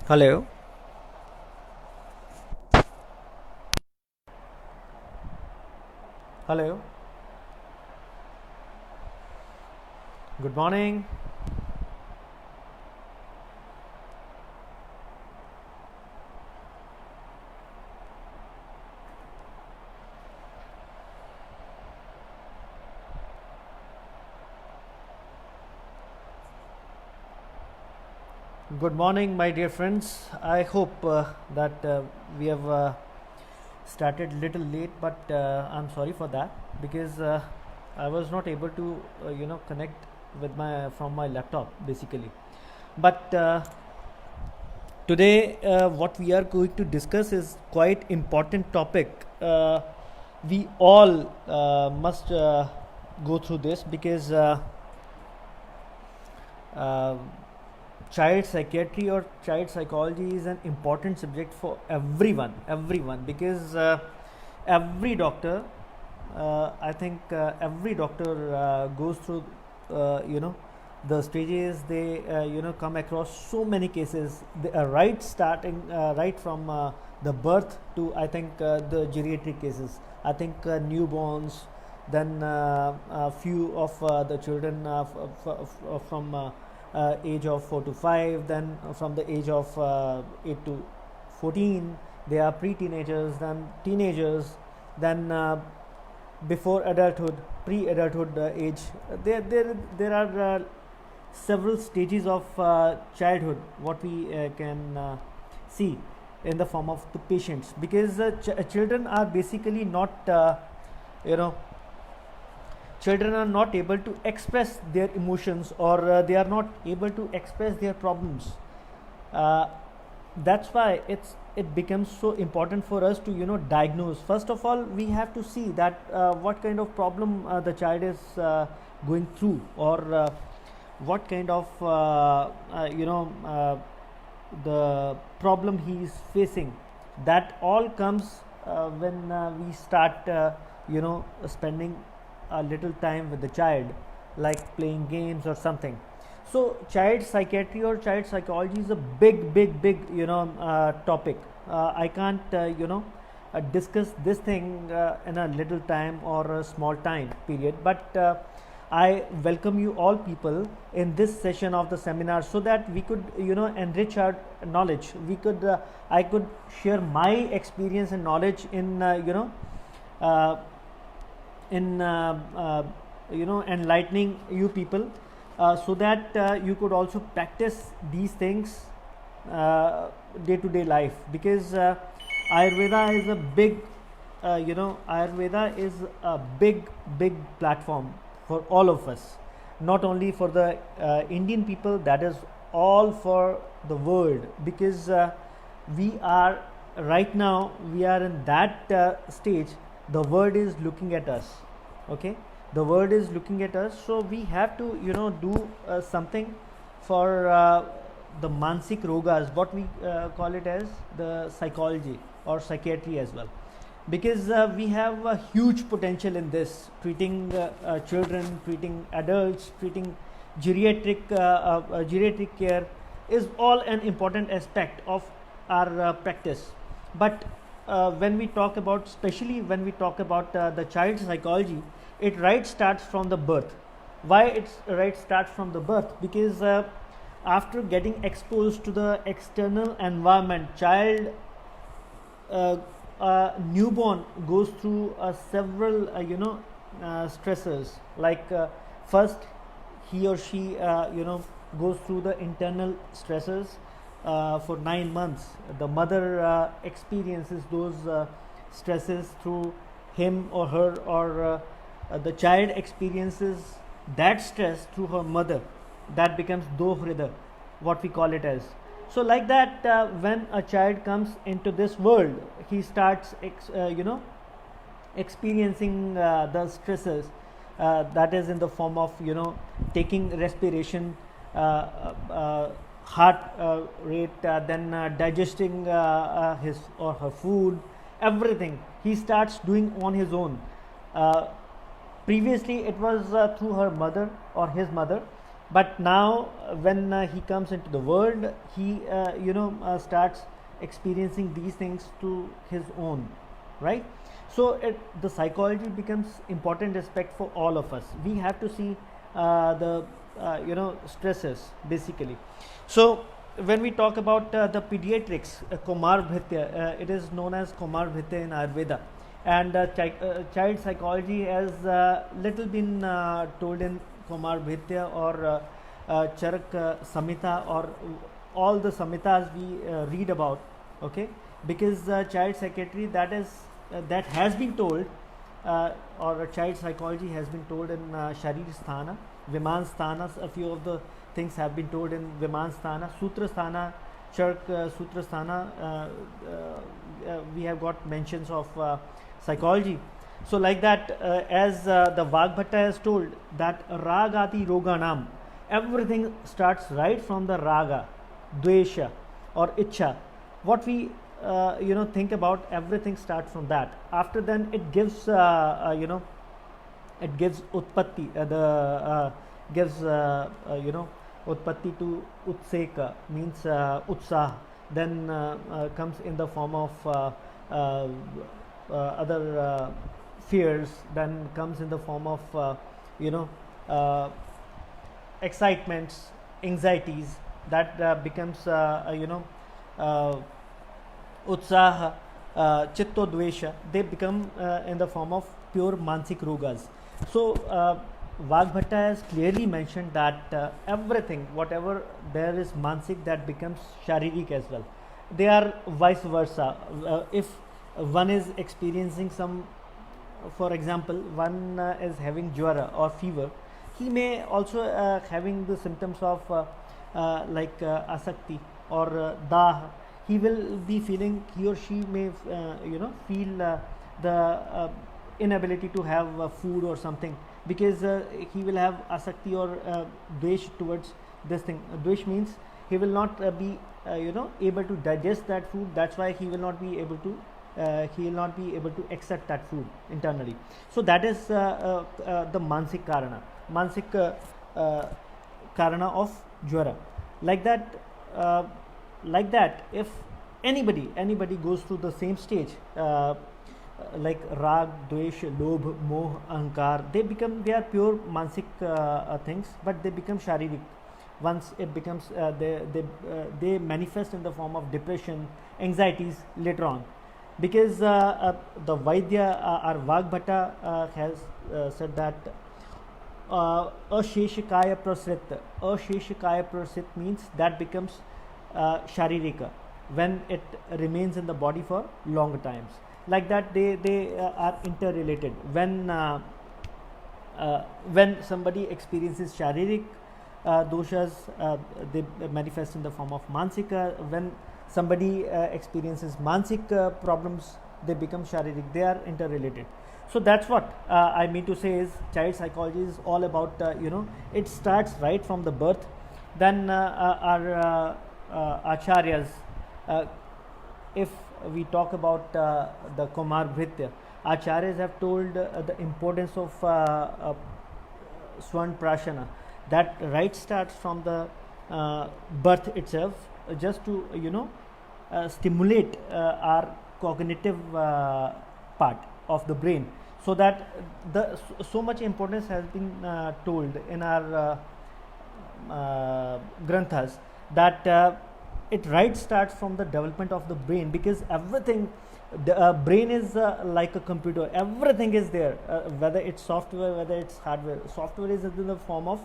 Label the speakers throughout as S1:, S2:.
S1: Hello. Hello. Good morning. Good morning, my dear friends. I hope that we have started little late, but I'm sorry for that because I was not able to, connect with my from my laptop basically. But today, what we are going to discuss is quite important topic. We all must go through this because uh, child psychiatry or child psychology is an important subject for everyone because every doctor, I think every doctor goes through you know the stages. They come across so many cases. They are right from the birth to, I think, the geriatric cases. I think newborns, then a few of the children from age of 4 to 5, then from the age of 8 to 14 they are pre-teenagers, then teenagers, then before adulthood, pre-adulthood age. There are several stages of childhood what we can see in the form of the patients, because children are basically not you know children are not able to express their emotions, or they are not able to express their problems. uh, that's why it becomes so important for us to diagnose. First of all, we have to see that what kind of problem the child is going through, or what kind of the problem he is facing. That all comes when we start spending a little time with the child, like playing games or something. So child psychiatry or child psychology is a big topic. I can't discuss this thing in a little time or a small time period, but I welcome you all people in this session of the seminar, so that we could enrich our knowledge. We could I could share my experience and knowledge in uh, enlightening you people, so that you could also practice these things day to day life, because ayurveda is a big ayurveda is a big platform for all of us, not only for the Indian people, that is all for the world, because we are right now, we are in that stage. The world is looking at us. Okay, the world is looking at us, so we have to do something for the mansik rogas, what we call it as the psychology or psychiatry as well, because we have a huge potential in this, treating children, treating adults, treating geriatric care is all an important aspect of our practice. But when we talk about, especially when we talk about the child psychology, it right starts from the birth. Why it's right starts from the birth? Because after getting exposed to the external environment, child uh, newborn goes through several stressors, like first he or she goes through the internal stressors. For 9 months the mother experiences those stresses through him or her, or the child experiences that stress through her mother. That becomes dohrida, what we call it as. So like that, when a child comes into this world, he starts experiencing the stresses, that is in the form of taking respiration, heart rate, then digesting his or her food, everything he starts doing on his own. uh, Previously it was through her mother or his mother, but now when he comes into the world, he starts experiencing these things to his own, right? So the psychology becomes important aspect for all of us. We have to see the stresses basically. So when we talk about the pediatrics, Komar Bhitya, it is known as Komar Bhitya in Ayurveda, and child psychology has little been told in Komar Bhitya or Charak Samhita, or all the Samhitas we read about, okay? Because child psychiatry, that has been told, or child psychology has been told in Sharir Sthana, Viman Sthana. A few of the things have been told in Viman Sthana, Sutra Sthana, Charak Sutra Sthana. We have got mentions of psychology. So like that, as the Vagbhatta has told, that Ragati Roganam, everything starts right from the Raga, Dvesha or Ichha. What we think about, everything starts from that. After then it gives it gives utpatti, gives utpatti to utseka, means utsah, then comes in the form of other fears, then comes in the form of excitements, anxieties, that becomes utsaha, chitto dvesha, they become in the form of pure mansik rogas. So Vagbhatta has clearly mentioned that everything, whatever there is mansik, that becomes sharirik as well. They are vice versa. If one is experiencing some, for example, one is having jwara or fever, he may also having the symptoms of asakti or dah. He will be feeling, he or she may feel the inability to have food or something, because he will have asakti or dvesh towards this thing. Dvesh means he will not be able to digest that food. That's why he will not be able to accept that food internally. So that is the mansik karana of jwara. Like that, if anybody goes through the same stage, like rag, dvesh, lobh, moh, ahankar, they are pure mansik things, but they become sharirik. Once it becomes they manifest in the form of depression, anxieties later on, because the Vaidya or Vagbhatta has said that asheshikaya prasit means that becomes sharirika when it remains in the body for longer times. Like that, they are interrelated. When somebody experiences sharirik doshas, they manifest in the form of mansika. When somebody experiences mansik problems, they become sharirik. They are interrelated. So that's what I mean to say is, child psychology is all about it starts right from the birth. Then our acharyas, if we talk about the Komar Bhritya, acharyas have told the importance of Swan Prashana, that right starts from the birth itself, just to stimulate our cognitive part of the brain, so that so much importance has been told in our granthas, that it right starts from the development of the brain, because everything, the brain is like a computer. Everything is there, whether it's software, whether it's hardware. Software is in the form of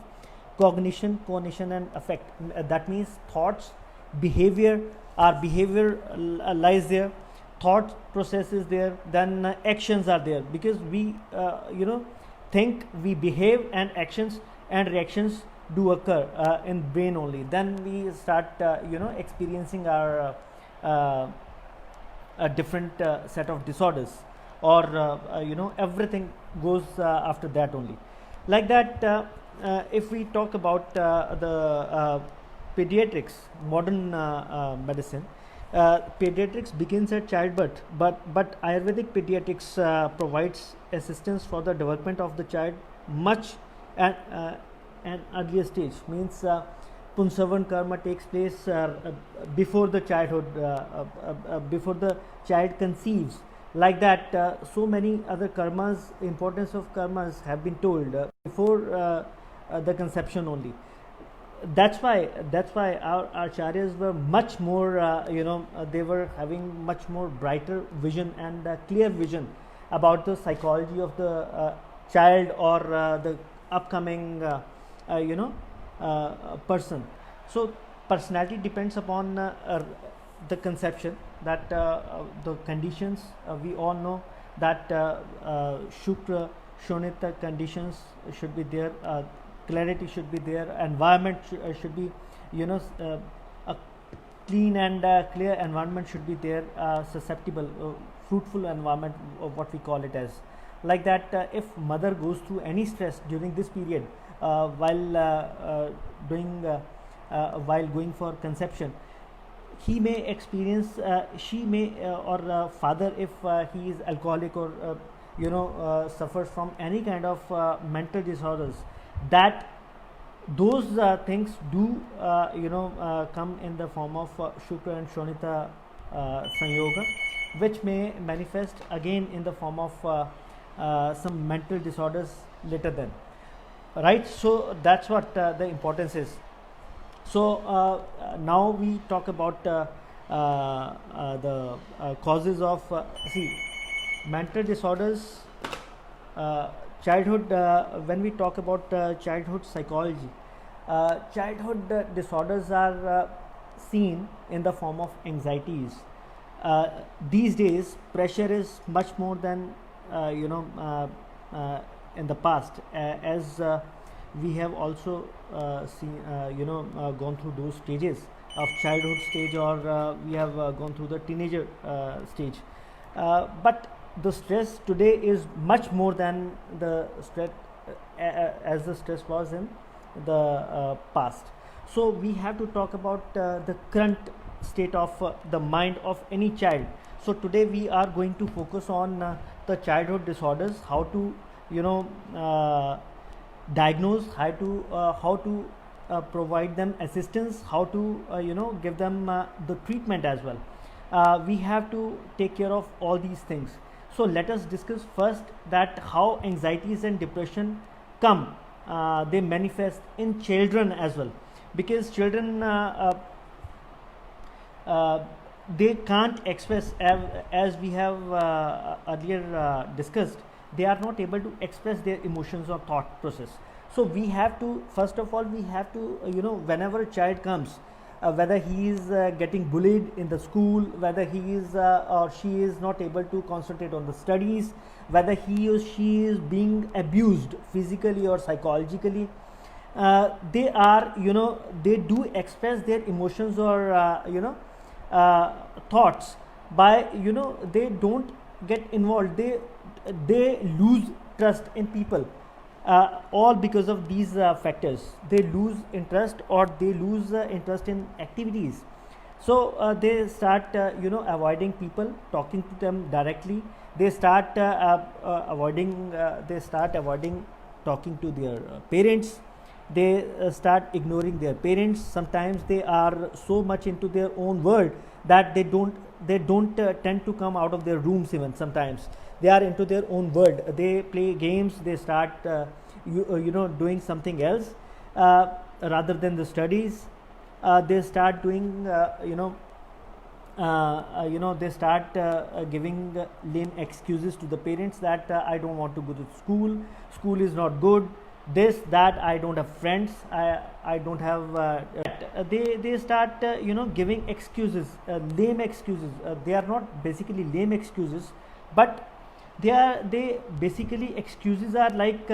S1: cognition, and affect. That means thoughts, behavior. Our behavior lies there, thought process is there, then actions are there, because we think, we behave, and actions and reactions do occur in brain only. Then we start experiencing our a different set of disorders, or everything goes after that only. Like that, if we talk about the pediatrics, modern medicine, Pediatrics begins at childbirth, but Ayurvedic pediatrics provides assistance for the development of the child much at an earlier stage. Means Punsavan karma takes place before the childhood, before the child conceives. Like that, so many other karmas, importance of karmas have been told before the conception only. That's why our acharyas were much more they were having much more brighter vision and clear vision about the psychology of the child or the upcoming person. So personality depends upon the conception, that the conditions, we all know that Shukra Shonita conditions should be there, clarity should be there, environment should be a clean and clear environment should be there, susceptible, fruitful environment, what we call it as. Like that, if mother goes through any stress during this period while going for conception, he may experience, she may or father, if he is alcoholic or suffers from any kind of mental disorders, that those things do come in the form of Shukra and Shonita Sanyoga, which may manifest again in the form of some mental disorders later then, right? So that's what the importance is. So now we talk about the causes of mental disorders. Childhood, when we talk about childhood psychology, childhood disorders are seen in the form of anxieties. These days pressure is much more than in the past, as we have also gone through those stages of childhood stage, or we have gone through the teenager stage, but the stress today is much more than the stress as the stress was in the past. So we have to talk about the current state of the mind of any child. So today we are going to focus on the childhood disorders, how to diagnose, how to provide them assistance, how to give them the treatment as well. We have to take care of all these things. So let us discuss first that how anxieties and depression come. They manifest in children as well, because children they can't express, as we have earlier discussed, they are not able to express their emotions or thought process. So we have to, first of all, we have to whenever a child comes, whether he is getting bullied in the school, whether he is or she is not able to concentrate on the studies, whether he or she is being abused physically or psychologically, they are they do express their emotions or thoughts by they don't get involved, they lose trust in people, all because of these factors. They lose interest, or they lose interest in activities. So they start avoiding people, talking to them directly. They start avoiding talking to their parents. They start ignoring their parents. Sometimes they are so much into their own world that they don't tend to come out of their rooms. Even sometimes they are into their own world, they play games, they start doing something else rather than the studies. They start doing they start giving lame excuses to the parents, that I don't want to go to school is not good, this, that, I don't have friends, I don't have they start giving excuses, lame excuses. They are not basically lame excuses, but they basically excuses are like,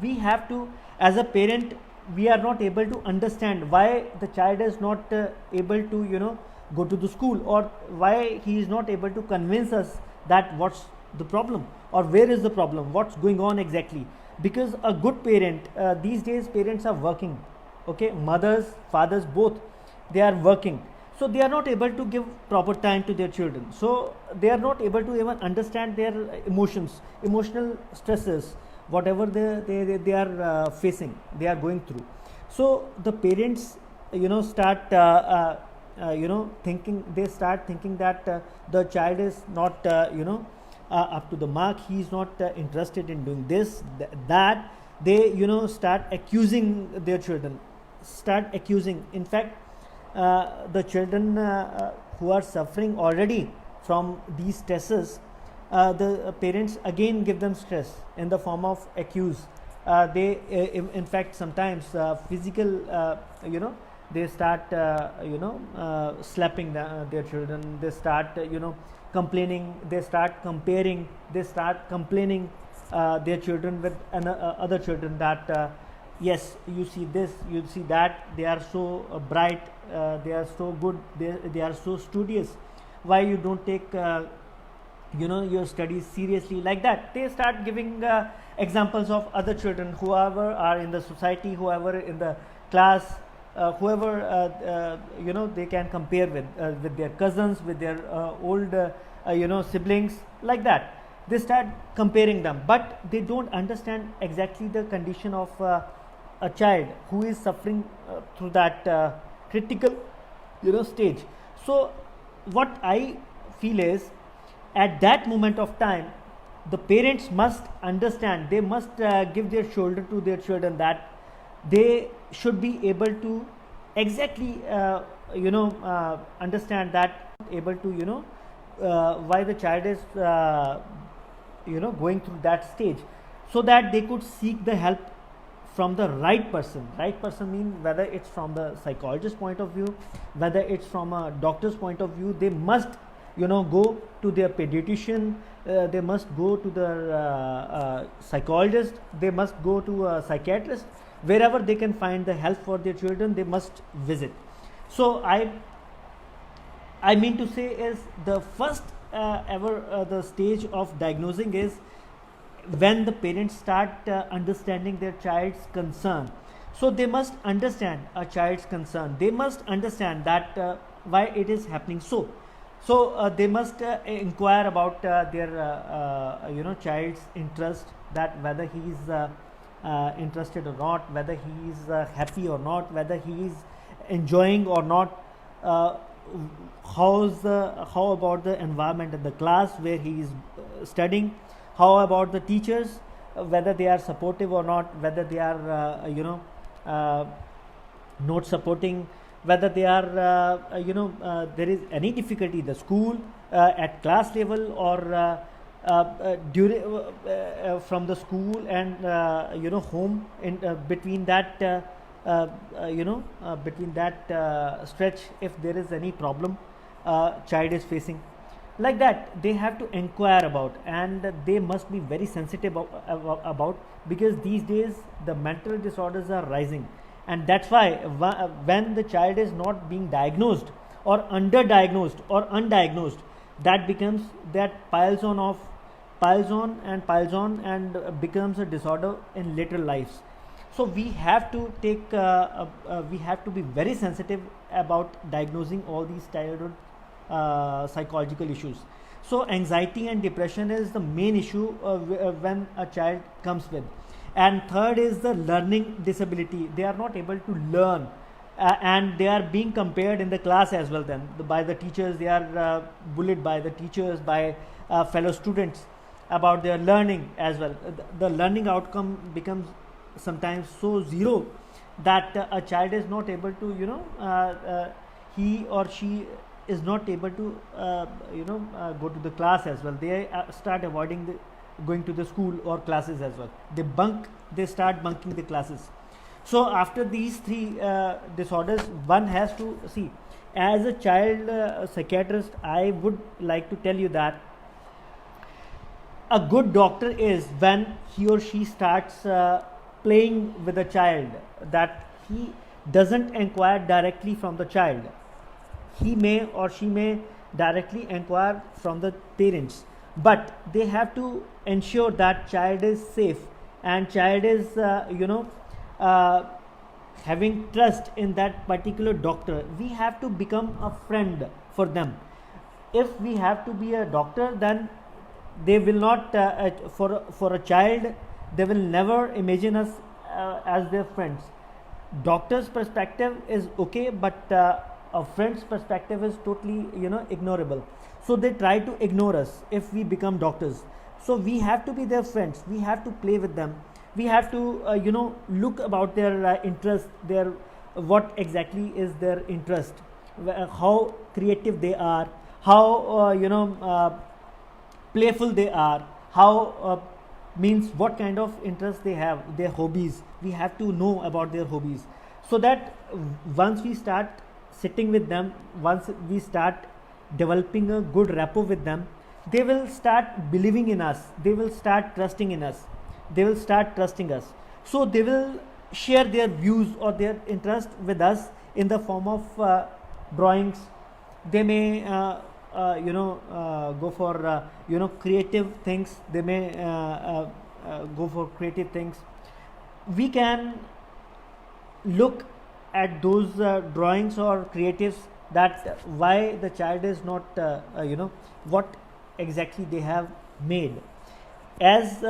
S1: we have to, as a parent, we are not able to understand why the child is not able to go to the school, or why he is not able to convince us that what's the problem, or where is the problem, what's going on exactly. Because a good parent, these days parents are working, okay, mothers, fathers, both, they are working. So they are not able to give proper time to their children, so they are not able to even understand their emotions, emotional stresses, whatever they are facing, they are going through. So the parents start thinking, they start thinking that the child is not up to the mark, he is not interested in doing this, that they start accusing their children, start accusing. In fact, the children who are suffering already from these stresses, the parents again give them stress in the form of accuse. They in fact sometimes physical, they start slapping their children, they start complaining, they start comparing, they start complaining their children with other children, that yes, you see this, you see that, they are so bright, they are so good, they are so studious, why you don't take your studies seriously, like that. They start giving examples of other children, whoever are in the society, whoever in the class, whoever they can compare with their cousins, with their old siblings, like that. They start comparing them, but they don't understand exactly the condition of a child who is suffering through that critical stage. So what I feel is, at that moment of time, the parents must understand, they must give their shoulder to their children, that they should be able to exactly understand that, able to why the child is going through that stage, so that they could seek the help from the right person. Right person means whether it's from the psychologist point of view, whether it's from a doctor's point of view, they must go to their pediatrician, they must go to the psychologist, they must go to a psychiatrist, wherever they can find the help for their children, they must visit. So I mean to say is, the first ever the stage of diagnosing is when the parents start understanding their child's concern. So they must understand a child's concern, they must understand that why it is happening. So they must inquire about their child's interest, that whether he is interested or not, whether he is happy or not, whether he is enjoying or not, how about the environment in the class where he is studying, how about the teachers, whether they are supportive or not, whether they are not supporting, whether they are there is any difficulty in the school, at class level, or during from the school and home, in between that between that stretch, if there is any problem child is facing, like that, they have to inquire about, and they must be very sensitive about, because these days the mental disorders are rising, and that's why when the child is not being diagnosed, or underdiagnosed, or undiagnosed, that becomes, that piles on and becomes a disorder in later lives. So we have to take we have to be very sensitive about diagnosing all these childhood psychological issues. So anxiety and depression is the main issue when a child comes with. And third is the learning disability, they are not able to learn, and they are being compared in the class as well, then by the teachers, they are bullied by the teachers, by fellow students, about their learning as well. The learning outcome becomes sometimes so zero, that a child is not able to he or she is not able to go to the class as well. They start avoiding going to the school or classes as well. They start bunking the classes. So after these three disorders, one has to see, as a child psychiatrist, I would like to tell you that a good doctor is when he or she starts playing with the child, that he doesn't inquire directly from the child, he may or she may directly inquire from the parents, but they have to ensure that child is safe, and child is having trust in that particular doctor, we have to become a friend for them. If we have to be a doctor, then they will not for a child, they will never imagine us as their friends. Doctor's perspective is okay, but a friend's perspective is totally, ignorable. So they try to ignore us if we become doctors. So we have to be their friends, we have to play with them, we have to look about their interest, their what exactly is their interest, how creative they are, how playful they are, how means what kind of interest they have, their hobbies. We have to know about their hobbies, so that once we start sitting with them, once we start developing a good rapport with them, they will start believing in us, they will start trusting in us, they will start trusting us. So they will share their views or their interest with us in the form of drawings. They may go for creative things, they may go for creative things. We can look at those drawings or creatives, that why the child is not what exactly they have made. As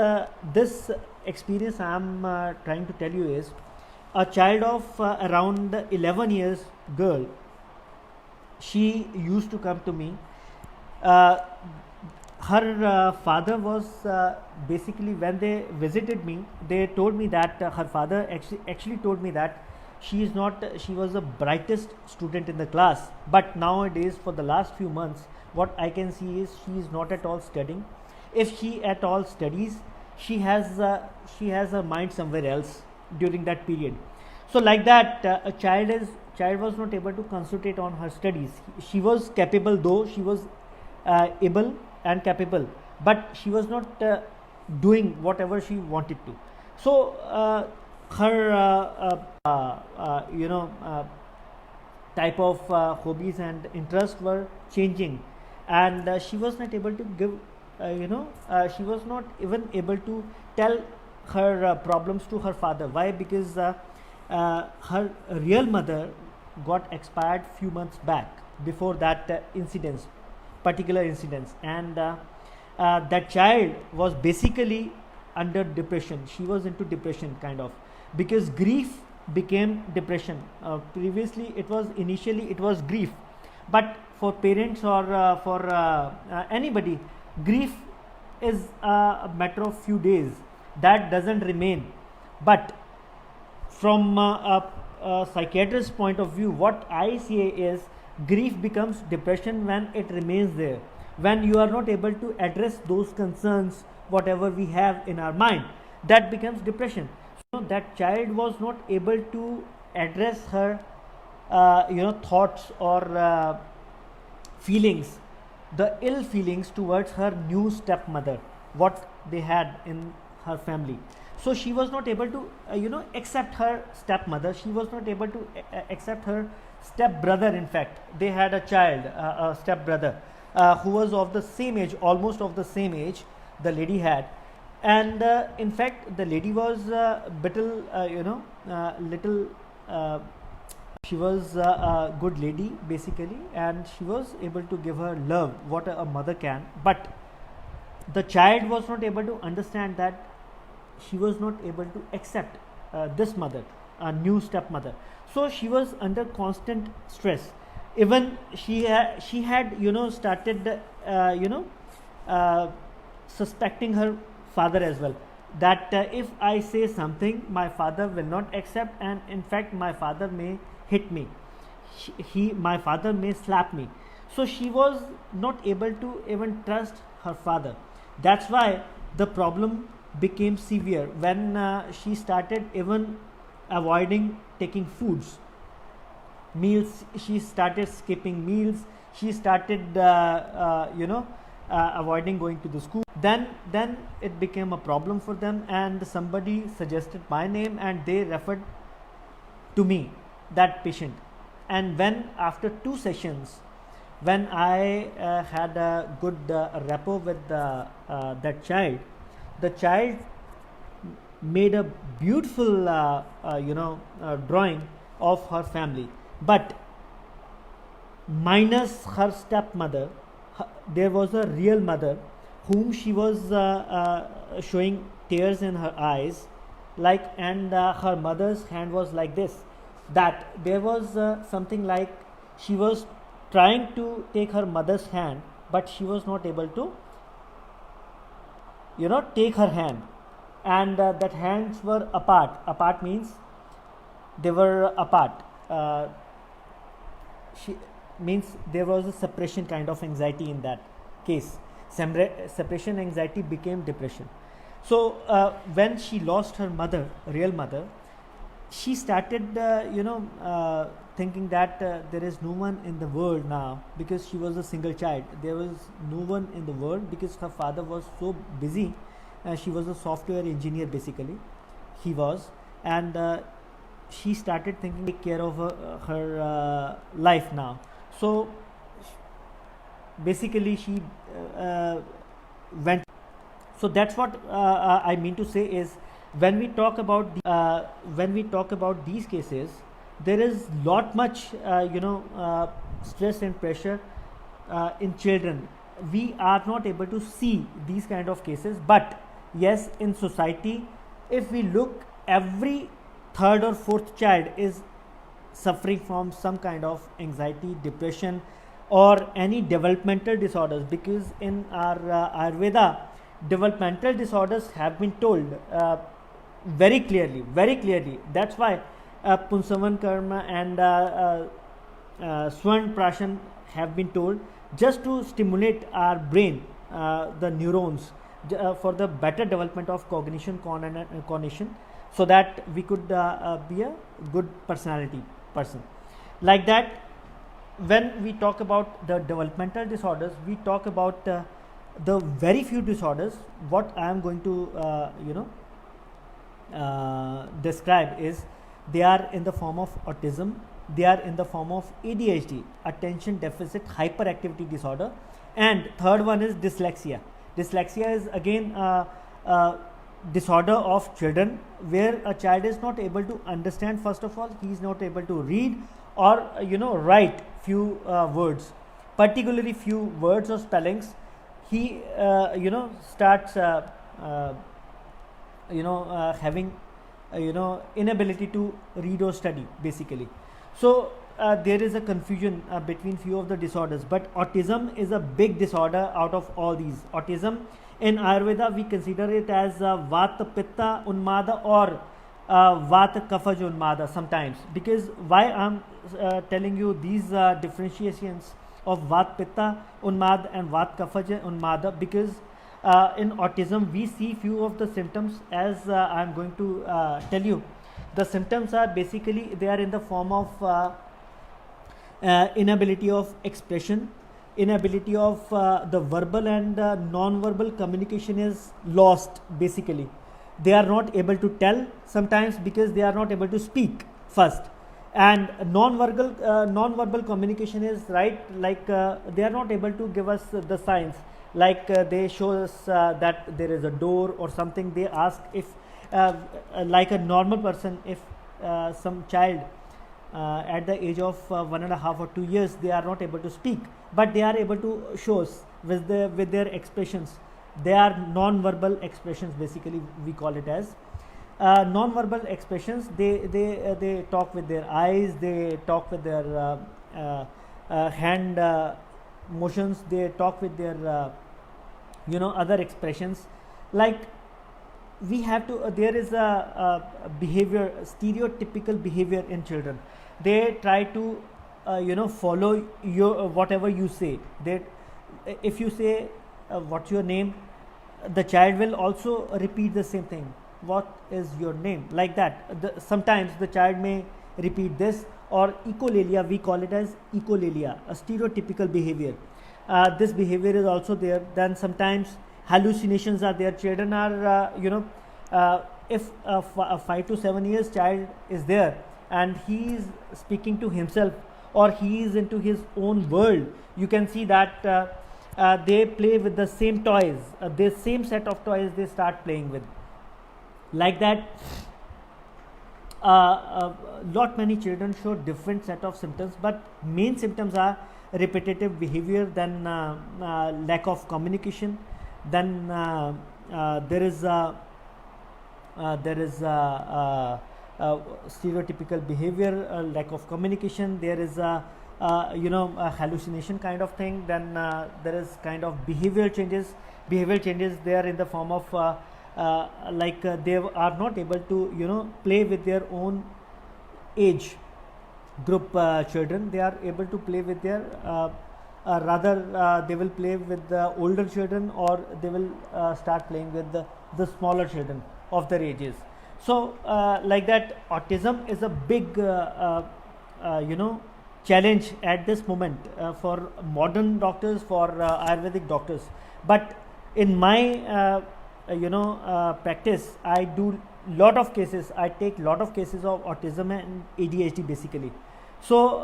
S1: this experience I am trying to tell you is, a child of around 11 years girl, she used to come to me. uh, her father was basically, when they visited me, they told me that her father actually told me that she was the brightest student in the class, but nowadays for the last few months what I can see is she is not at all studying. If she at all studies, she has her mind somewhere else during that period. So like that, a child was not able to concentrate on her studies. She was capable, though she was able and capable, but she was not doing whatever she wanted to. So her type of hobbies and interests were changing, and she was not able to give she was not even able to tell her problems to her father. Why? Because her real mother got expired few months back, before that particular incidents, and that child was basically under depression. She was into depression kind of, because grief became depression. Previously initially it was grief, but for parents or for anybody, grief is a matter of few days, that doesn't remain. But from a psychiatrist's point of view, what I say is, grief becomes depression when it remains there, when you are not able to address those concerns whatever we have in our mind, that becomes depression. So that child was not able to address her thoughts or feelings, the ill feelings towards her new stepmother, what they had in her family. So she was not able to accept her stepmother, she was not able to accept her step brother. In fact, they had a child, a step brother, who was of the same age, almost of the same age the lady had. And in fact, the lady was little she was a good lady basically, and she was able to give her love what a mother can. But the child was not able to understand that she was not able to accept this mother, a new stepmother. So she was under constant stress. Even she had started suspecting her father as well, that if I say something, my father will not accept, and in fact my father may hit me, my father may slap me. So she was not able to even trust her father. That's why the problem became severe when she started even avoiding taking foods, meals. She started skipping meals, she started avoiding going to the school. Then it became a problem for them, and somebody suggested my name and they referred to me, that patient. And when after 2 sessions, when I had a good rapport with that child, the child made a beautiful drawing of her family, but minus her stepmother, there was a real mother whom she was showing tears in her eyes, like, and her mother's hand was like this, that there was something like she was trying to take her mother's hand, but she was not able to take her hand, and that hands were apart means they were apart. She means there was a separation kind of anxiety in that case. Separation anxiety became depression. So when she lost her mother, real mother, she started thinking that there is no one in the world now, because she was a single child. There was no one in the world because her father was so busy. She was a software engineer basically, he was, and she started thinking take care of her life now. So basically she went. So that's what I mean to say is, when we talk about these cases, there is lot much stress and pressure in children. We are not able to see these kind of cases, but yes, in society, if we look, every third or fourth child is suffering from some kind of anxiety, depression, or any developmental disorders, because in our Ayurveda, developmental disorders have been told very clearly. That's why Punsavan Karma and Swan Prashan have been told, just to stimulate our brain, the neurons, for the better development of cognition, cognition, so that we could be a good personality person. Like that, when we talk about the developmental disorders, we talk about the very few disorders. What I am going to describe is, they are in the form of autism, they are in the form of ADHD, attention deficit hyperactivity disorder, and third one is dyslexia. Dyslexia is again a disorder of children, where a child is not able to understand. First of all, he is not able to read or write few words, particularly few words or spellings. He starts having inability to read or study basically. So there is a confusion between few of the disorders, but autism is a big disorder out of all these. Autism in Ayurveda, we consider it as Vata Pitta Unmada, or Vata Kapha Unmada sometimes. Because why I'm telling you these differentiations of Vata Pitta Unmada and Vata Kapha Unmada, because in autism we see few of the symptoms, as I'm going to tell you. The symptoms are basically, they are in the form of inability of expression, inability of the verbal and non-verbal communication is lost basically. They are not able to tell sometimes, because they are not able to speak first, and non-verbal communication is like they are not able to give us the signs, like they show us that there is a door or something. They ask if like a normal person, if some child at the age of 1.5 or 2 years, they are not able to speak, but they are able to show us with their expressions. They are non-verbal expressions basically, we call it as non-verbal expressions. They talk with their eyes, they talk with their hand motions, they talk with their other expressions. Like, we have to there is a behavior, stereotypical behavior in children. They try to follow your whatever you say. They, if you say what's your name, the child will also repeat the same thing. What is your name? Like that. Sometimes the child may repeat this, or echolalia, we call it as echolalia, a stereotypical behavior. This behavior is also there. Then sometimes hallucinations are there. Children are if a 5 to 7 years child is there and he is speaking to himself, or he is into his own world, you can see that they play with the same toys, the same set of toys they start playing with. Like that, lot many children show different set of symptoms, but main symptoms are repetitive behavior, then lack of communication, then there is stereotypical behavior, lack of communication, there is a hallucination kind of thing, then there is kind of behavioral changes there in the form of they are not able to play with their own age group children. They are able to play with their rather they will play with the older children, or they will start playing with the smaller children of their ages. So like that, autism is a big challenge at this moment for modern doctors, for Ayurvedic doctors. But in my practice, I do lot of cases. I take lot of cases of autism and ADHD basically. So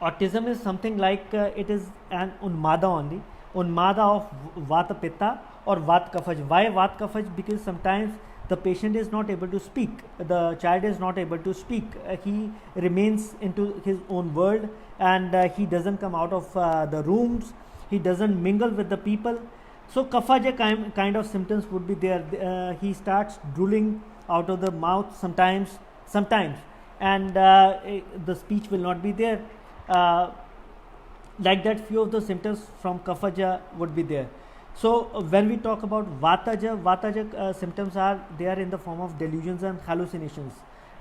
S1: autism is something like it is an unmada only, unmada of vata pitta or vat kafaj. Why vat kafaj? Because sometimes the patient is not able to speak, the child is not able to speak, he remains into his own world, and he doesn't come out of the rooms, he doesn't mingle with the people. So kafaja kind of symptoms would be there. He starts drooling out of the mouth sometimes, and the speech will not be there. Like that, few of the symptoms from kafaja would be there. So when we talk about vataja symptoms are there in the form of delusions and hallucinations.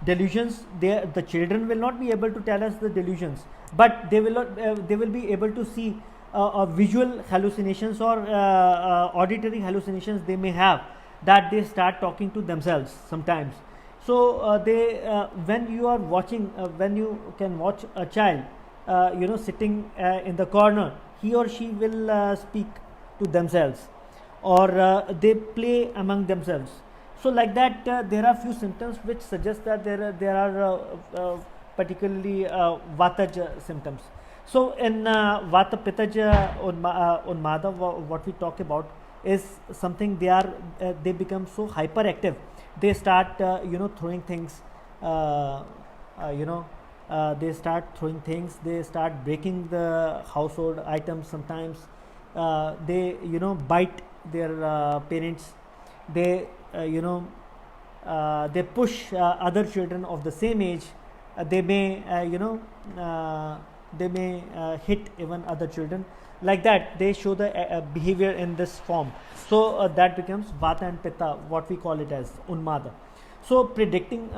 S1: Delusions, the children will not be able to tell us the delusions, but they will not, they will be able to see visual hallucinations or auditory hallucinations they may have, that they start talking to themselves sometimes. So when you are watching, when you can watch a child sitting in the corner, he or she will speak to themselves, or they play among themselves. So like that, there are few symptoms which suggest that there are particularly vataja symptoms. So in vata pitaja unmada, what we talk about is something, they become so hyperactive, they start throwing things, they start throwing things, they start breaking the household items sometimes. They bite their parents, they they push other children of the same age, they may hit even other children. Like that, they show the behavior in this form. So that becomes vata and pitta, what we call it as unmada. So predicting,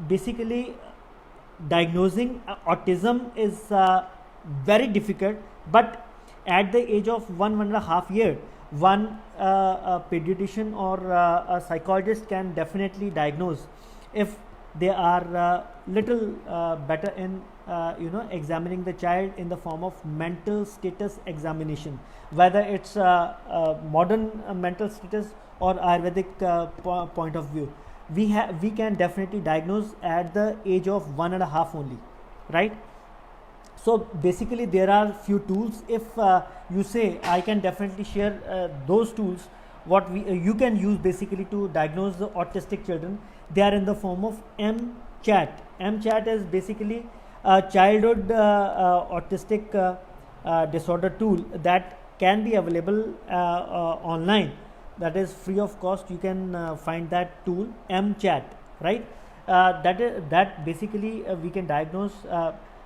S1: basically diagnosing autism is very difficult, but at the age of 1.5 year, one pediatrician or a psychologist can definitely diagnose if they are little better in examining the child in the form of mental status examination, whether it's modern mental status or Ayurvedic point of view. We can definitely diagnose at the age of 1.5 only, right? So basically there are few tools. If you say, I can definitely share those tools what you can use basically to diagnose the autistic children. They are in the form of MChat. MChat is basically a childhood autistic disorder tool that can be available online, that is free of cost. You can find that tool, MChat, right? That basically we can diagnose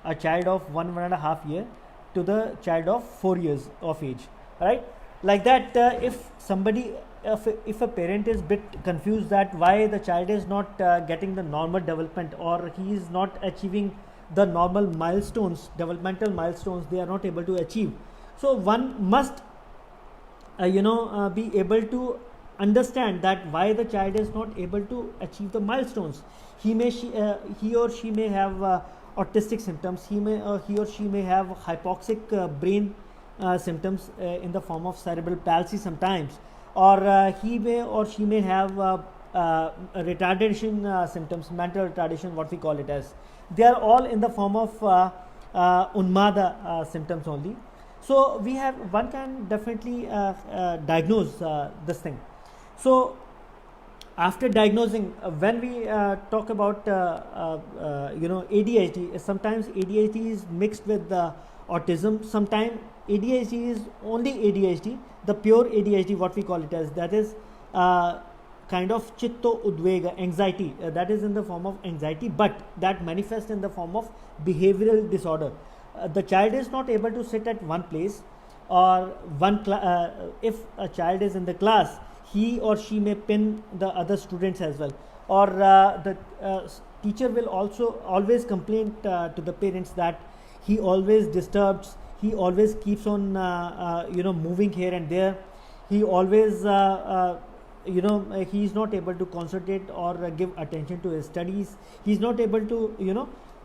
S1: a child of 1.5 year to the child of 4 years of age, right? Like that, if somebody, if a parent is bit confused that why the child is not getting the normal development, or he is not achieving the normal milestones, developmental milestones they are not able to achieve, so one must be able to understand that why the child is not able to achieve the milestones. He or she may have autistic symptoms, he or she may have hypoxic brain symptoms in the form of cerebral palsy sometimes, or he may or she may have retardation symptoms, mental retardation, what we call it as. They are all in the form of unmada symptoms only. So one can definitely diagnose this thing. So after diagnosing, when we talk about ADHD, sometimes ADHD is mixed with autism. Sometimes ADHD is only ADHD, the pure ADHD, what we call it as, that is uh, kind of chitto udvega, anxiety, that is in the form of anxiety, but that manifests in the form of behavioral disorder. The child is not able to sit at one place, or if a child is in the class, he or she may pin the other students as well, or the teacher will also always complain to the parents that he always disturbs, he always keeps on moving here and there, he always he is not able to concentrate or give attention to his studies, he is not able to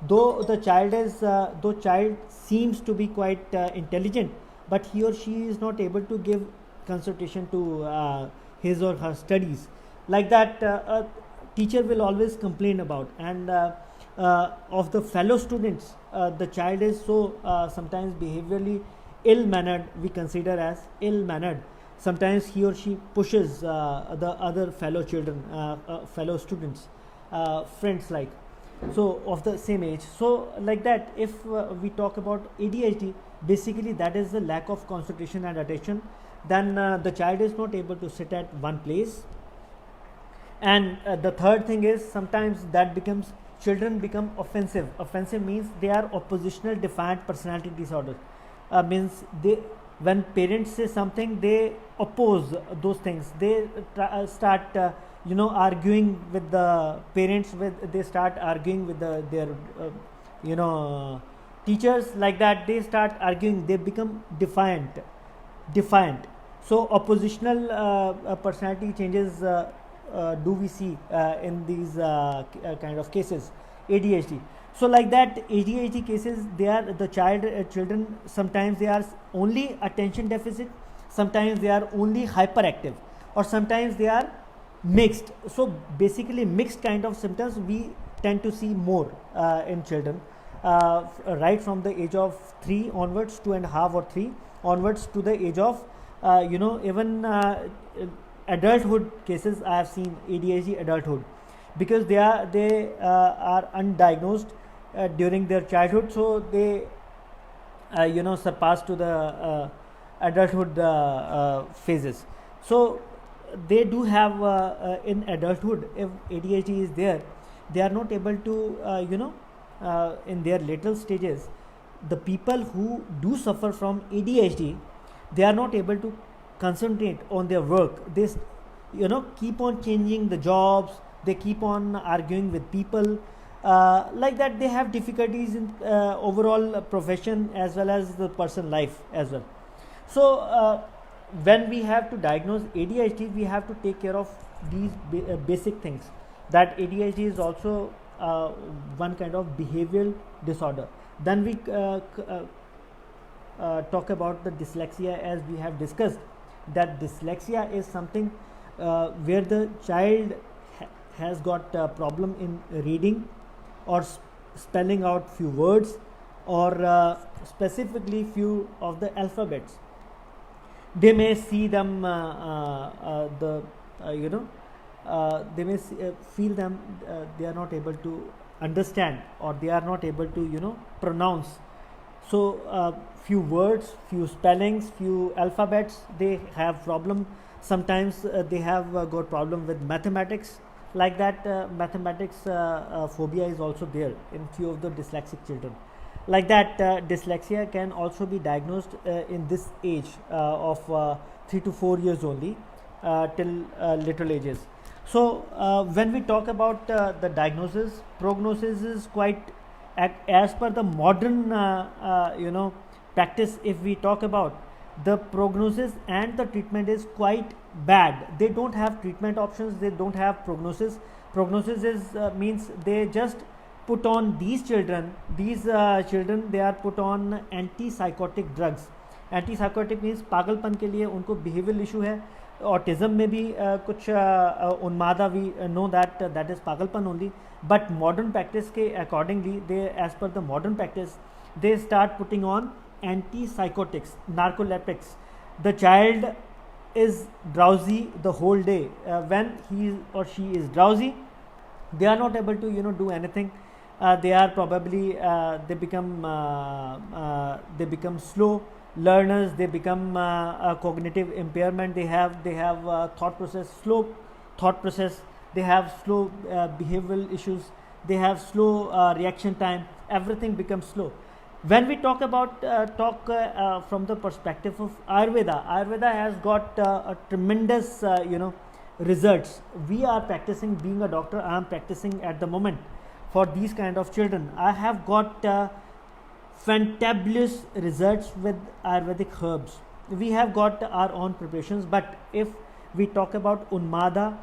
S1: though the child is though child seems to be quite intelligent, but he or she is not able to give concentration to his or her studies. Like that, a teacher will always complain about. And of the fellow students, the child is so sometimes behaviorally ill mannered, we consider as ill mannered. Sometimes he or she pushes the other fellow children, fellow students, friends, like so of the same age. So like that, if we talk about ADHD, basically that is the lack of concentration and attention. Then the child is not able to sit at one place. And the third thing is, sometimes that becomes, children become offensive. Offensive means they are oppositional defiant personality disorder. Means they, when parents say something, they oppose those things, they start arguing with the parents, with they start arguing with their teachers. Like that, they start arguing, they become defiant. So oppositional personality changes do we see in these kind of cases, ADHD. So like that, ADHD cases, they are the children, sometimes they are only attention deficit, sometimes they are only hyperactive, or sometimes they are mixed. So basically mixed kind of symptoms we tend to see more in children, right from the age of 3 onwards, 2.5 or 3 onwards, to the age of even adulthood cases. I have seen ADHD adulthood, because they are undiagnosed during their childhood, so they surpass to the adulthood phases. So they do have in adulthood, if ADHD is there, they are not able to in their later stages, the people who do suffer from ADHD, they are not able to concentrate on their work. They keep on changing the jobs, they keep on arguing with people. Like that, they have difficulties in overall profession as well as the personal life as well. So when we have to diagnose ADHD, we have to take care of these basic things, that ADHD is also one kind of behavioral disorder. Then we talk about the dyslexia, as we have discussed, that dyslexia is something where the child has got a problem in reading or spelling out few words, or specifically few of the alphabets. They may see them they may feel them, they are not able to understand, or they are not able to pronounce. So few words, few spellings, few alphabets, they have problem. Sometimes they have got problem with mathematics. Like that, mathematics phobia is also there in few of the dyslexic children. Like that, dyslexia can also be diagnosed in this age of 3 to 4 years only, till little ages. So when we talk about the diagnosis, prognosis is quite, as per the modern practice, if we talk about, the prognosis and the treatment is quite bad. They don't have treatment options, they don't have prognosis. Prognosis is means they just put on these children, they are put on antipsychotic drugs. Antipsychotic means पागलपन के लिए उनको behavioral issue है. Autism में भी कुछ उन्मादा, we know that that is पागलपन only. But modern practice के accordingly, they, as per the modern practice, they start putting on antipsychotics, narcoleptics. The child is drowsy the whole day. When he or she is drowsy, they are not able to do anything. They are probably they become slow learners. They become cognitive impairment. They have slow thought process. They have slow behavioral issues. They have slow reaction time. Everything becomes slow. When we talk about from the perspective of Ayurveda has got a tremendous results. We are practicing, being a doctor, I am practicing at the moment for these kind of children. I have got fantabulous results with Ayurvedic herbs. We have got our own preparations, but if we talk about Unmada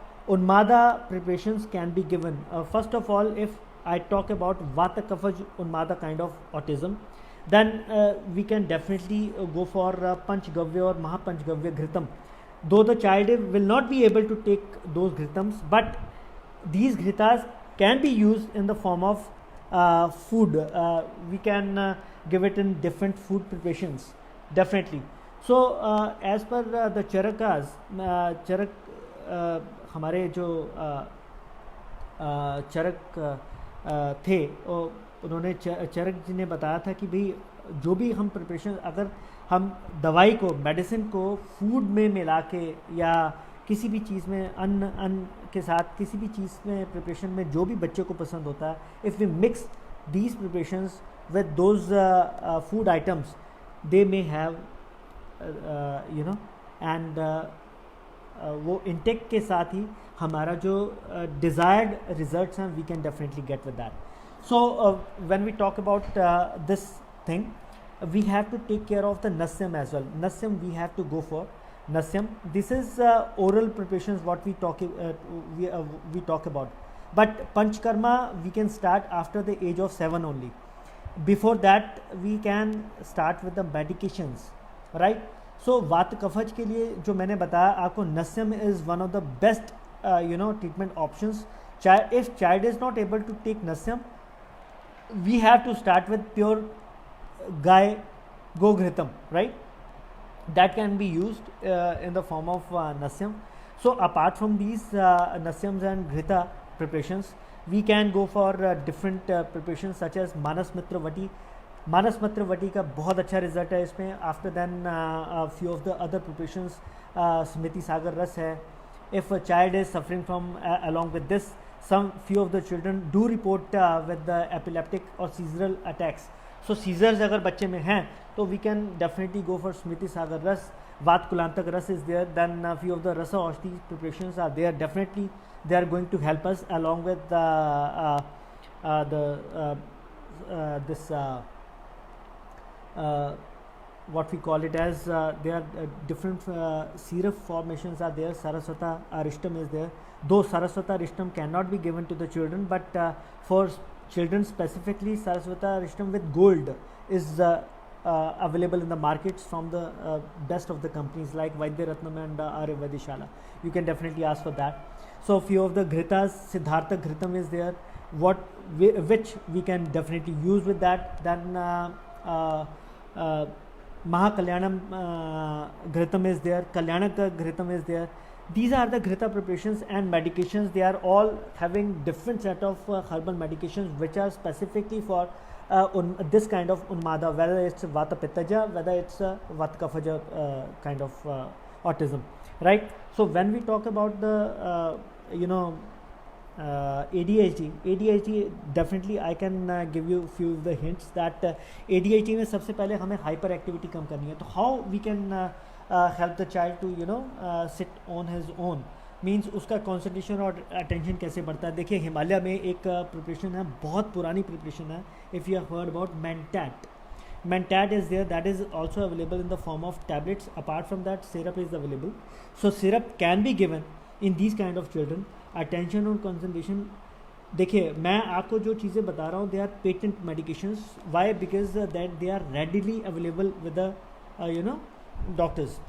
S1: preparations can be given. First of all, if I talk about Vata Kafaj Unmada kind of autism, then we can definitely go for Panchgavya or Mahapanchgavya Ghritam. Though the child will not be able to take those Ghritams, but these Ghritas can be used in the form of food. We can give it in different food preparations, definitely. So as per the Charakas, Charak हमारे जो चरक थे, उन्होंने चरक जी ने बताया था कि भाई जो भी हम प्रिपरेशन, अगर हम दवाई को, मेडिसिन को फूड में मिला के या किसी भी चीज़ में अन्न के साथ किसी भी चीज़ में प्रिपरेशन में जो भी बच्चे को पसंद होता है, if we mix these preparations with those food items, they may have and वो इंटेक के साथ ही हमारा जो डिज़ायर्ड रिजल्ट्स हैं, we can definitely get with that. So when we talk about this thing, we have to take care of the nasyam as well. Nasyam, we have to go for nasyam. This is oral preparations what we talk about. But panchkarma we can start after the age of 7 only. Before that we can start with the medications, right? So वात कफज के लिए जो मैंने बताया आपको, nasyam is one of the best treatment options. If child is not able to take nasyam, we have to start with pure Gai Go Ghritam, right? That can be used in the form of nasyam. So apart from these nasyams and Ghrita preparations, we can go for different preparations such as Manas Mitra Vati. Manas Mitra Vati का बहुत अच्छा result है इसमें. After then few of the other preparations, Smriti Sagar Ras है. If a child is suffering from along with this, few of the children do report with the epileptic or seizure attacks. So seizures अगर बच्चे में हैं तो we can definitely go for Smriti Sagar Ras. Vaat Kulantak Ras is there. Then few of the Rasa Aushti preparations are there. Definitely they are going to help us along with what we call it as there are different syrup formations are there. Saraswata Arishtam is there. Though Saraswata Arishtam cannot be given to the children, but for children specifically, Saraswata Arishtam with gold is available in the markets from the best of the companies like Vaidya Ratnam and Arya Vaidishala. You can definitely ask for that. So few of the Ghritas, Siddhartha Ghritam is there, which we can definitely use with that. Then Mahakalyanam Ghritam is there, Kalyanaka Ghritam is there. These are the Ghrita preparations and medications. They are all having different set of herbal medications which are specifically for this kind of Unmada, whether it's Vata Pittaja, whether it's Vata Kafaja kind of autism, right? So when we talk about the ADHD definitely I can give you few of the hints that ADHD में सबसे पहले हमें hyper activity कम करनी है. तो how we can help the child to sit on his own, means उसका concentration और attention कैसे बढ़ता है. देखिए हिमालय में एक preparation है, बहुत पुरानी preparation है. If you have heard about Mentat is there, that is also available in the form of tablets. Apart from that, syrup is available. So syrup can be given in these kind of children. Attention और concentration, देखिए मैं आपको जो चीज़ें बता रहा हूँ, they are patent medications. Why? Because that they are readily available with the doctors.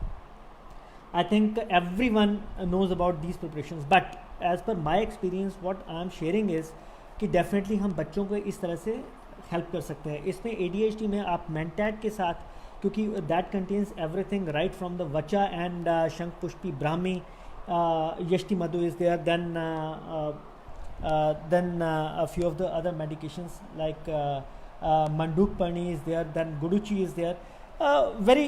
S1: I think everyone knows about these preparations, but as per my experience, what I am sharing is कि definitely हम बच्चों को इस तरह से help कर सकते हैं. इसमें ADHD में आप Mentat के साथ क्योंकि that contains everything right from the vacha and shankhpushpi brahmi, yashtimadhu is there, then a few of the other medications like manduk pani is there, then guduchi is there, very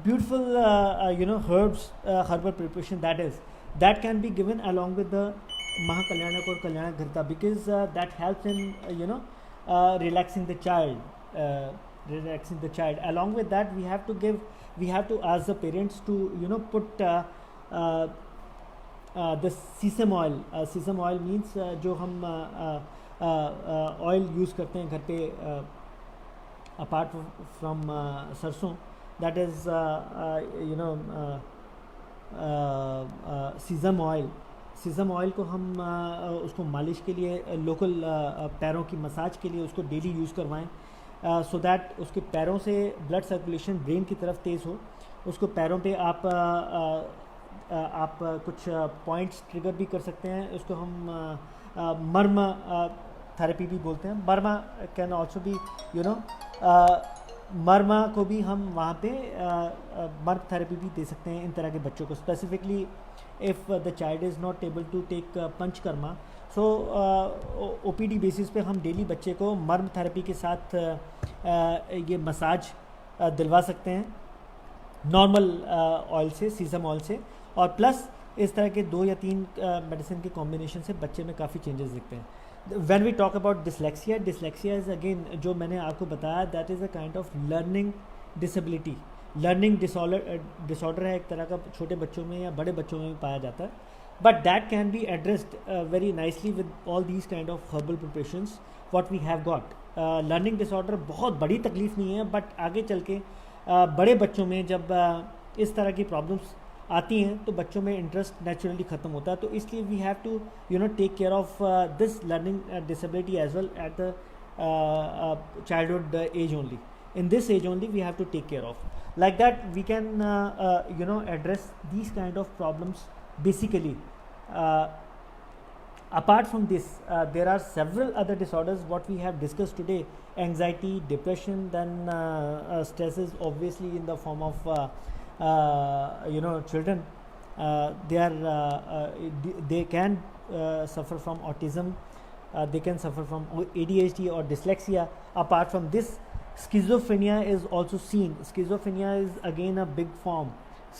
S1: beautiful herbs, herbal preparation that can be given along with the Mahakalyanak or Kalyanak Gharta, because that helps in relaxing the child, along with that we have to ask the parents to put the sesame oil. Sesame oil means जो हम oil use करते हैं घर पे apart from सरसों, that is sesame oil. Sesame oil को हम उसको मालिश के लिए, लोकल पैरों की मसाज के लिए उसको डेली यूज़ करवाएं, सो दैट उसके पैरों से ब्लड सर्कुलेशन ब्रेन की तरफ तेज़ हो. उसको पैरों पे आप कुछ पॉइंट्स ट्रिगर भी कर सकते हैं. उसको हम मर्म थेरेपी भी बोलते हैं. मर्मा कैन ऑल्सो बी मर्मा को भी हम वहाँ पे मर्म थेरेपी भी दे सकते हैं इन तरह के बच्चों को. Specifically if the child is not able to take panchakarma, so OPD basis पे हम डेली बच्चे को मर्म थेरेपी के साथ ये मसाज दिलवा सकते हैं नॉर्मल ऑयल से, सीज़म ऑयल से. और प्लस इस तरह के 2 या 3 मेडिसिन के कॉम्बिनेशन से बच्चे में काफ़ी चेंजेस दिखते हैं. When we talk about dyslexia is again, जो मैंने आपको बताया, that is a kind of learning disability, learning disorder है एक तरह का, छोटे बच्चों में या बड़े बच्चों में भी पाया जाता है. But that can be addressed very nicely with all these kind of herbal preparations what we have got. Learning disorder बहुत बड़ी तकलीफ़ नहीं है, but आगे चल के बड़े बच्चों में जब इस तरह की प्रॉब्लम्स आती हैं तो बच्चों में इंटरेस्ट नेचुरली ख़त्म होता है. तो इसलिए we have to take care of this learning disability as well at the childhood age only. In this age only we have to take care of. Like that we can address these kind of problems basically. Apart from this, there are several other disorders what we have discussed today: anxiety, depression, then stresses obviously in the form of children. They can suffer from autism, they can suffer from ADHD or dyslexia. Apart from this, schizophrenia is also seen. Schizophrenia is again a big form.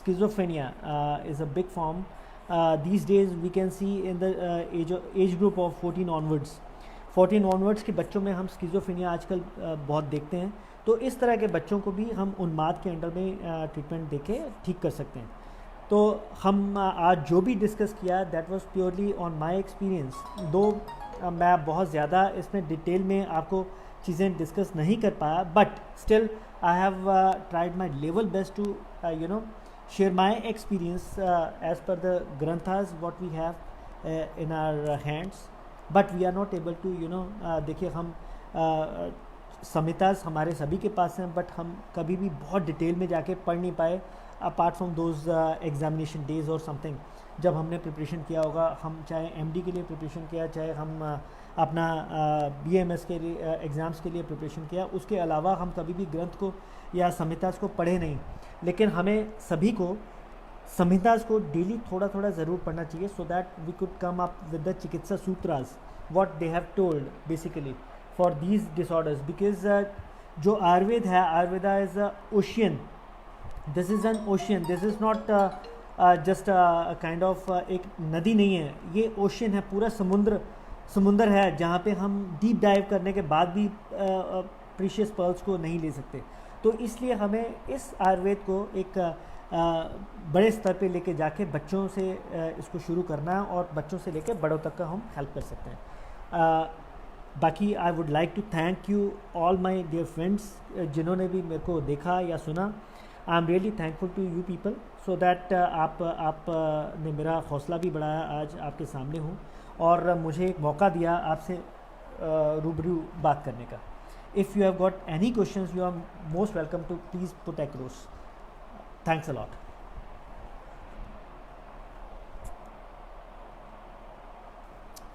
S1: Schizophrenia is a big form. These days we can see in the age group of 14 onwards के बच्चों में हम schizophrenia आजकल बहुत देखते हैं. तो इस तरह के बच्चों को भी हम उन्माद के अंडर में ट्रीटमेंट देके ठीक कर सकते हैं. तो हम आज जो भी डिस्कस किया that was purely on my experience. दो मैं बहुत ज़्यादा इसमें डिटेल में आपको चीज़ें डिस्कस नहीं कर पाया, but still I have tried my level best to share my experience as per the granthas what we have in our hands, but we are not able to देखिए हम संहिताज हमारे सभी के पास हैं, बट हम कभी भी बहुत डिटेल में जाके पढ़ नहीं पाए apart from those examination days और समथिंग. जब हमने प्रिपरेशन किया होगा, हम चाहे MD के लिए प्रिपरेशन किया, चाहे हम अपना BMS के लिए एग्ज़ाम्स के लिए प्रिपरेशन किया, उसके अलावा हम कभी भी ग्रंथ को या संहिताज को पढ़े नहीं. लेकिन हमें सभी को संहिताज को डेली थोड़ा थोड़ा ज़रूर पढ़ना चाहिए, so that we could come up with the chikitsa sutras what they have told basically for these disorders. Because जो आयुर्वेद है, Ayurveda is a ocean. This is an ocean. This is not just kind of एक नदी नहीं है, ये ओशियन है, पूरा समुंदर है जहाँ पे हम डीप डाइव करने के बाद भी प्रीशियस पर्ल्स को नहीं ले सकते. तो इसलिए हमें इस आयुर्वेद को एक बड़े स्तर पे लेके जाके बच्चों से इसको शुरू करना है और बच्चों से लेके बड़ों तक का हम हेल्प कर सकते हैं. बाकी I would like to thank you all my dear friends जिन्होंने भी मेरे को देखा या सुना. I am really thankful to you people, so that आप ने मेरा हौसला भी बढ़ाया. आज आपके सामने हूँ और मुझे एक मौका दिया आपसे रूबरू बात करने का. If you have got any questions, you are most welcome to please put across. Thanks a lot.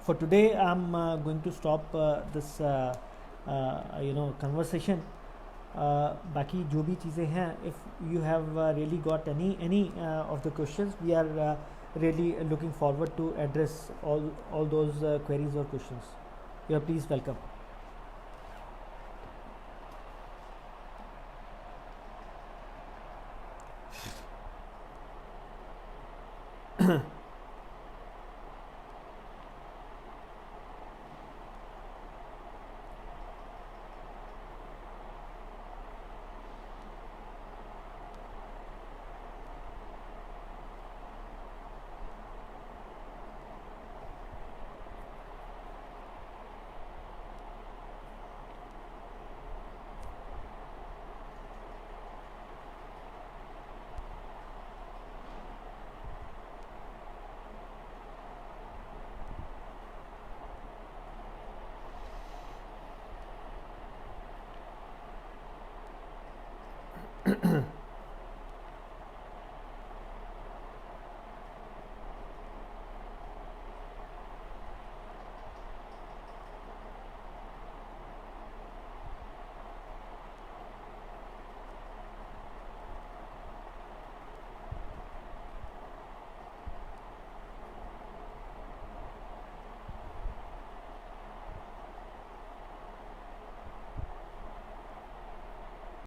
S1: For today, I'm going to stop this conversation. बाकी जो भी चीज़ें हैं, if you have really got any of the questions, we are really looking forward to address all those queries or questions. You are please welcome.